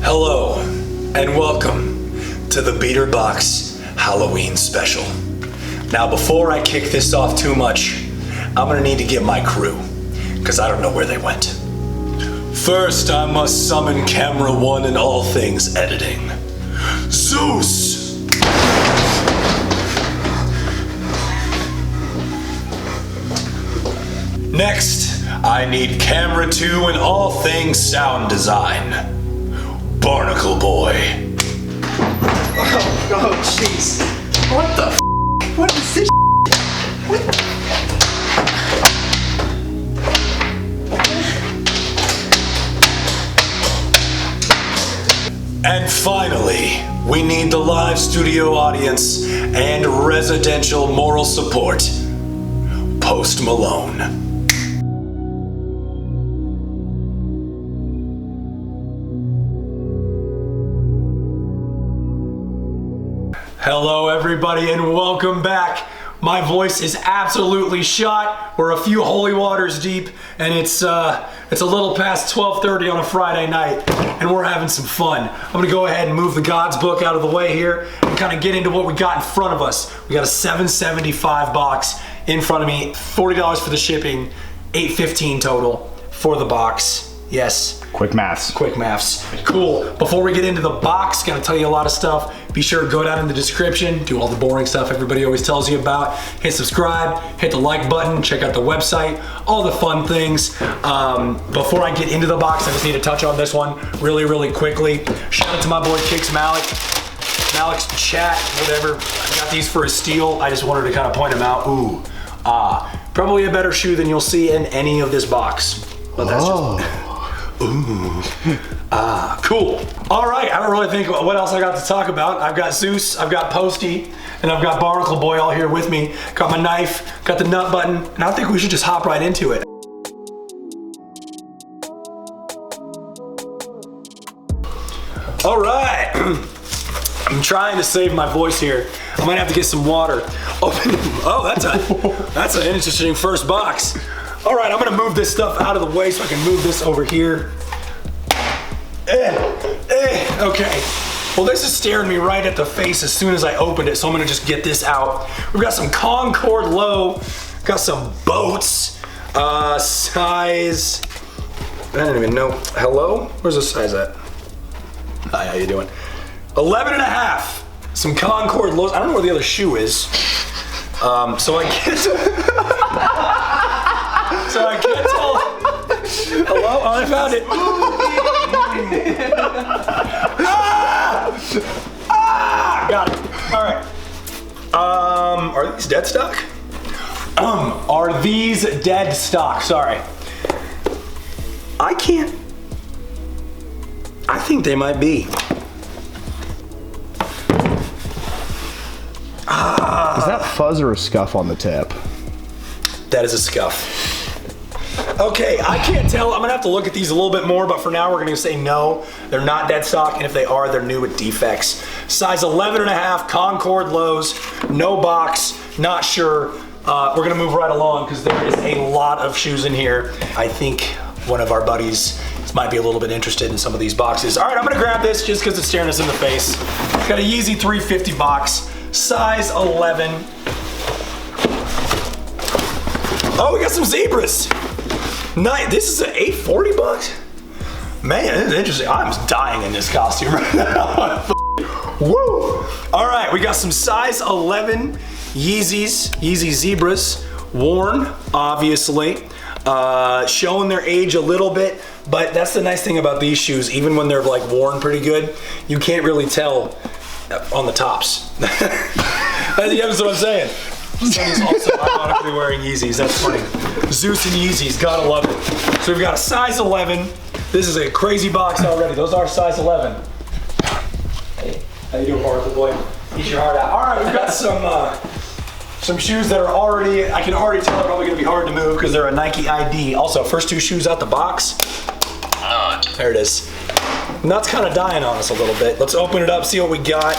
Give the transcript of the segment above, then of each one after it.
Hello, and welcome to the Beater Box Halloween special. Now, before I kick this off too much, I'm gonna need to get my crew, because I don't know where they went. First, I must summon camera one in all things editing. Zeus! Next, I need camera two in all things sound design. Barnacle Boy. Oh, jeez. What the f***? What is this What? And finally, we need the live studio audience and residential moral support. Post Malone. Hello everybody and welcome back. My voice is absolutely shot. We're a few holy waters deep and it's a little past 12:30 on a Friday night and we're having some fun. I'm gonna go ahead and move the God's book out of the way here and kind of get into what we got in front of us. We got a $7.75 box in front of me, $40 for the shipping, $8.15 total for the box. Yes. Quick maths. Quick maths. Cool. Before we get into the box, gotta tell you a lot of stuff. Be sure to go down in the description, do all the boring stuff everybody always tells you about. Hit subscribe, hit the like button, check out the website, all the fun things. Before I get into the box, I just need to touch on this one really quickly. Shout out to my boy KickzMalikChat, whatever. I got these for a steal. I just wanted to kind of point them out. Ooh, probably a better shoe than you'll see in any of this box. But that's just... Ooh, cool. All right, I don't really think what else I got to talk about. I've got Zeus, I've got Posty, and I've got Barnacle Boy all here with me. Got my knife, got the nut button, and I think we should just hop right into it. All right, I'm trying to save my voice here. I might have to get some water. Oh, that's an interesting first box. All right, I'm gonna move this stuff out of the way so I can move this over here. Okay. Well, this is staring me right at the face as soon as I opened it, so I'm gonna just get this out. We've got some Concord Low, got some boats, size, I don't even know. Hello? Where's the size at? Hi, how you doing? 11 and a half. Some Concord Lows. I don't know where the other shoe is. So I guess... So I can't tell. Hello? Oh, I found it. Got it. All right. Are these dead stock? Are these dead stock? Sorry. I can't. I think they might be. Is that fuzz or a scuff on the tip? That is a scuff. Okay, I can't tell. I'm gonna have to look at these a little bit more, but for now we're gonna say no, they're not dead stock, and if they are, they're new with defects. Size 11 and a half, Concord Lows, no box, not sure. We're gonna move right along because there is a lot of shoes in here. I think one of our buddies might be a little bit interested in some of these boxes. All right, I'm gonna grab this just because it's staring us in the face. Got a Yeezy 350 box, size 11. Oh, we got some zebras. Nice. This is an $8.40 bucks. Man, this is interesting. I'm dying in this costume right now. Woo! All right, we got some size 11 Yeezys, Yeezy Zebras, worn, obviously, showing their age a little bit. But that's the nice thing about these shoes. Even when they're like worn pretty good, you can't really tell on the tops. That's what I'm saying. Sonny's also ironically wearing Yeezys. That's funny. Zeus and Yeezys, gotta love it. So we've got a size 11. This is a crazy box already. Those are size 11. Hey, how you doing, Barnacle Boy? Eat your heart out. All right, we've got some shoes that are already, I can already tell are probably gonna be hard to move because they're a Nike ID. Also, first two shoes out the box. There it is. Nuts kind of dying on us a little bit. Let's open it up, see what we got.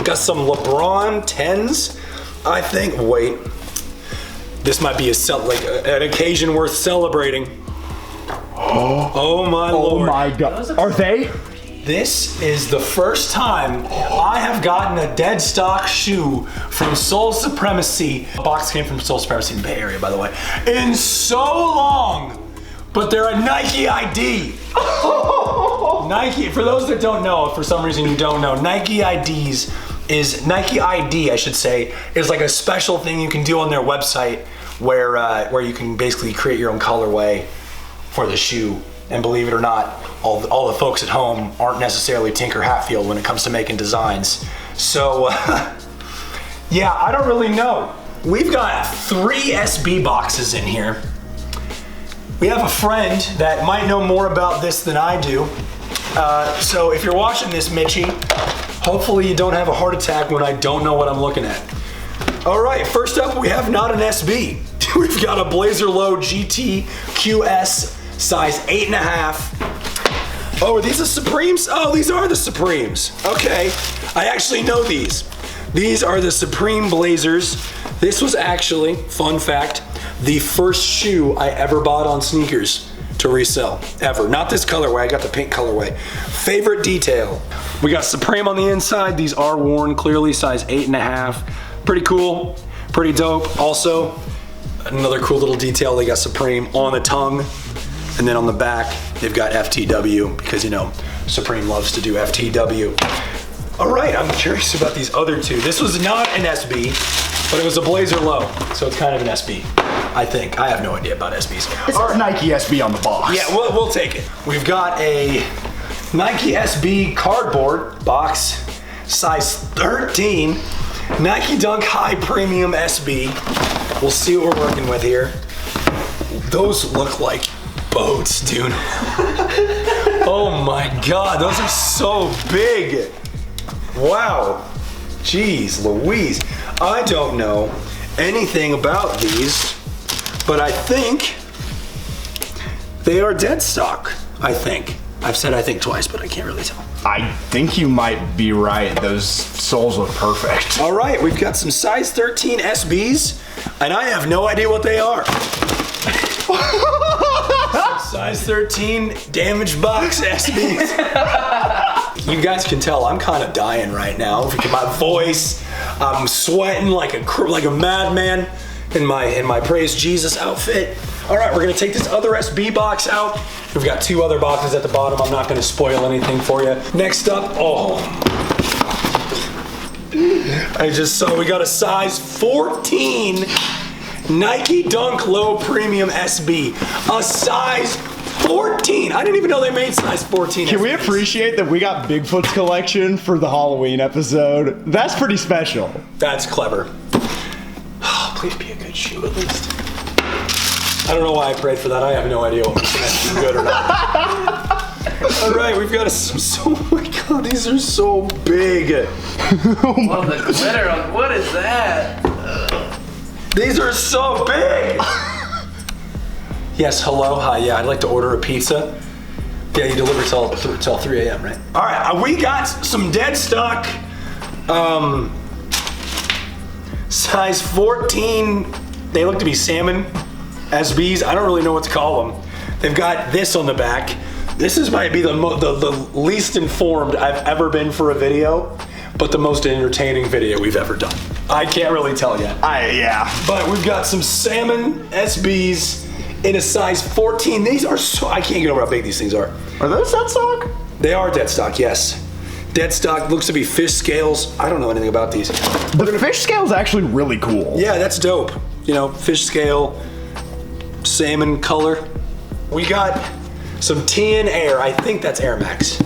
Got some LeBron 10s, I think. Wait, this might be an occasion worth celebrating. Oh my lord. Oh my god. Are they? This is the first time I have gotten a dead stock shoe from Soul Supremacy. The box came from Soul Supremacy in the Bay Area, by the way. In so long, but they're a Nike ID. Nike, for those that don't know, if for some reason you don't know, Nike ID, I should say, is like a special thing you can do on their website where you can basically create your own colorway for the shoe. And believe it or not, all the folks at home aren't necessarily Tinker Hatfield when it comes to making designs. So, yeah, I don't really know. We've got 3 SB boxes in here. We have a friend that might know more about this than I do. So if you're watching this, Mitchie, hopefully you don't have a heart attack when I don't know what I'm looking at. All right, first up, we have not an SB. We've got a Blazer Low GT QS. Size 8.5. Oh, are these the Supremes? Oh, these are the Supremes. Okay, I actually know these. These are the Supreme Blazers. This was actually, fun fact, the first shoe I ever bought on sneakers to resell, ever. Not this colorway, I got the pink colorway. Favorite detail. We got Supreme on the inside. These are worn, clearly size 8.5. Pretty cool, pretty dope. Also, another cool little detail, they got Supreme on the tongue. And then on the back, they've got FTW because, you know, Supreme loves to do FTW. All right, I'm curious about these other two. This was not an SB, but it was a Blazer Low, so it's kind of an SB, I think. I have no idea about SBs. It's a Nike SB on the box. Yeah, we'll take it. We've got a Nike SB cardboard box, size 13, Nike Dunk High Premium SB. We'll see what we're working with here. Those look like boats, dude. Oh my god, those are so big. Wow. Jeez Louise. I don't know anything about these, but I think they are dead stock, I think. I've said I think twice, but I can't really tell. I think you might be right. Those soles look perfect. All right, we've got some size 13 SBs, and I have no idea what they are. Size 13 damaged box SBs. You guys can tell I'm kind of dying right now. Look at my voice. I'm sweating like a madman in my Praise Jesus outfit. All right, we're gonna take this other SB box out. We've got 2 other boxes at the bottom. I'm not gonna spoil anything for you. Next up, I just saw we got a size 14 Nike Dunk Low Premium SB. A size 14. I didn't even know they made size 14. Can we appreciate that we got Bigfoot's collection for the Halloween episode? That's pretty special. That's clever. Please be a good shoe at least. I don't know why I prayed for that. I have no idea what was good or not. All right, we've got oh my god, these are so big. Oh, the glitter on, what is that? These are so big. Yes, hello, hi, yeah, I'd like to order a pizza. Yeah, you deliver till 3 a.m., right? All right, we got some dead stock, size 14, they look to be salmon SBs. I don't really know what to call them. They've got this on the back. This might be the least informed I've ever been for a video, but the most entertaining video we've ever done. I can't really tell yet. Yeah. But we've got some salmon SBs in a size 14. These are so, I can't get over how big these things are. Are those dead stock? They are dead stock, yes. Dead stock, looks to be fish scales. I don't know anything about these. The fish scale is actually really cool. Yeah, that's dope. You know, fish scale, salmon color. We got some TN Air. I think that's Air Max.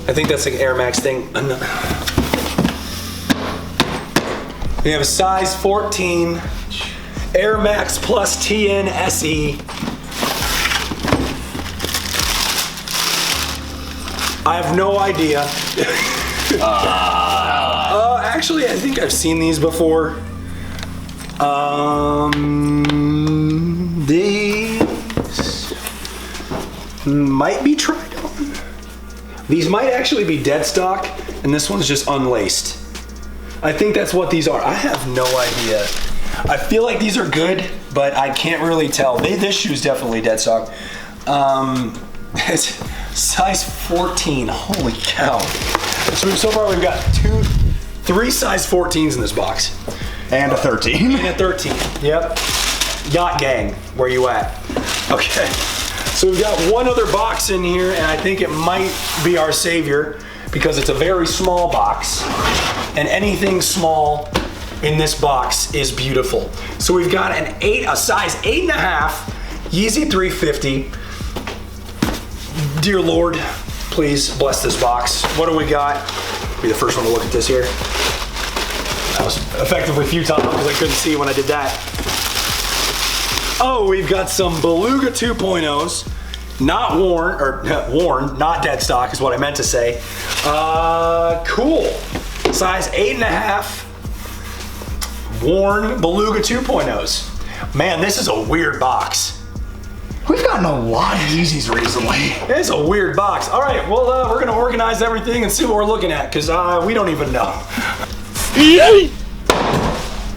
I think that's like an Air Max thing. We have a size 14 Air Max Plus TN SE. I have no idea. Actually, I think I've seen these before. These might be tried on. These might actually be dead stock, and this one's just unlaced. I think that's what these are. I have no idea. I feel like these are good, but I can't really tell. This shoe's definitely dead stock. It's size 14. Holy cow. So far we've got 3 size 14s in this box. And a 13. And a 13. Yep. Yacht gang, where you at? Okay. So we've got one other box in here, and I think it might be our savior because it's a very small box, and anything small in this box is beautiful. So we've got a size 8.5 Yeezy 350. Dear Lord, please bless this box. What do we got? Be the first one to look at this here. That was effectively futile because I couldn't see when I did that. Oh, we've got some Beluga 2.0s. Not worn, not dead stock is what I meant to say. Cool. Size 8.5 worn Beluga 2.0s. Man, this is a weird box. We've gotten a lot of Yeezys recently. It's a weird box. All right, well, we're gonna organize everything and see what we're looking at, because we don't even know.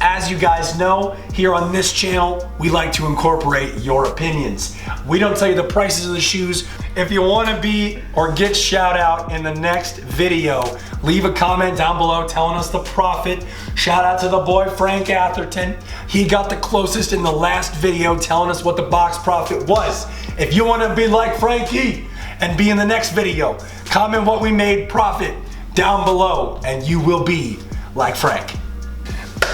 As you guys know, here on this channel, we like to incorporate your opinions. We don't tell you the prices of the shoes. If you want to be or get shout out in the next video, leave a comment down below telling us the profit. Shout out to the boy Frank Atherton. He got the closest in the last video telling us what the box profit was. If you want to be like Frankie and be in the next video, comment what we made profit down below and you will be like Frank.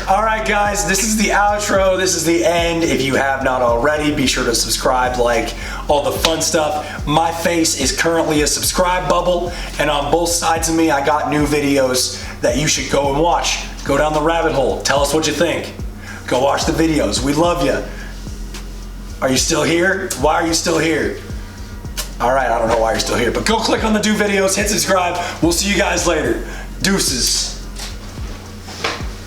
All right, guys, this is the outro. This is the end. If you have not already, be sure to subscribe, like all the fun stuff. My face is currently a subscribe bubble, and on both sides of me, I got new videos that you should go and watch. Go down the rabbit hole. Tell us what you think. Go watch the videos. We love you. Are you still here? Why are you still here? All right, I don't know why you're still here, but go click on the do videos, hit subscribe. We'll see you guys later. Deuces.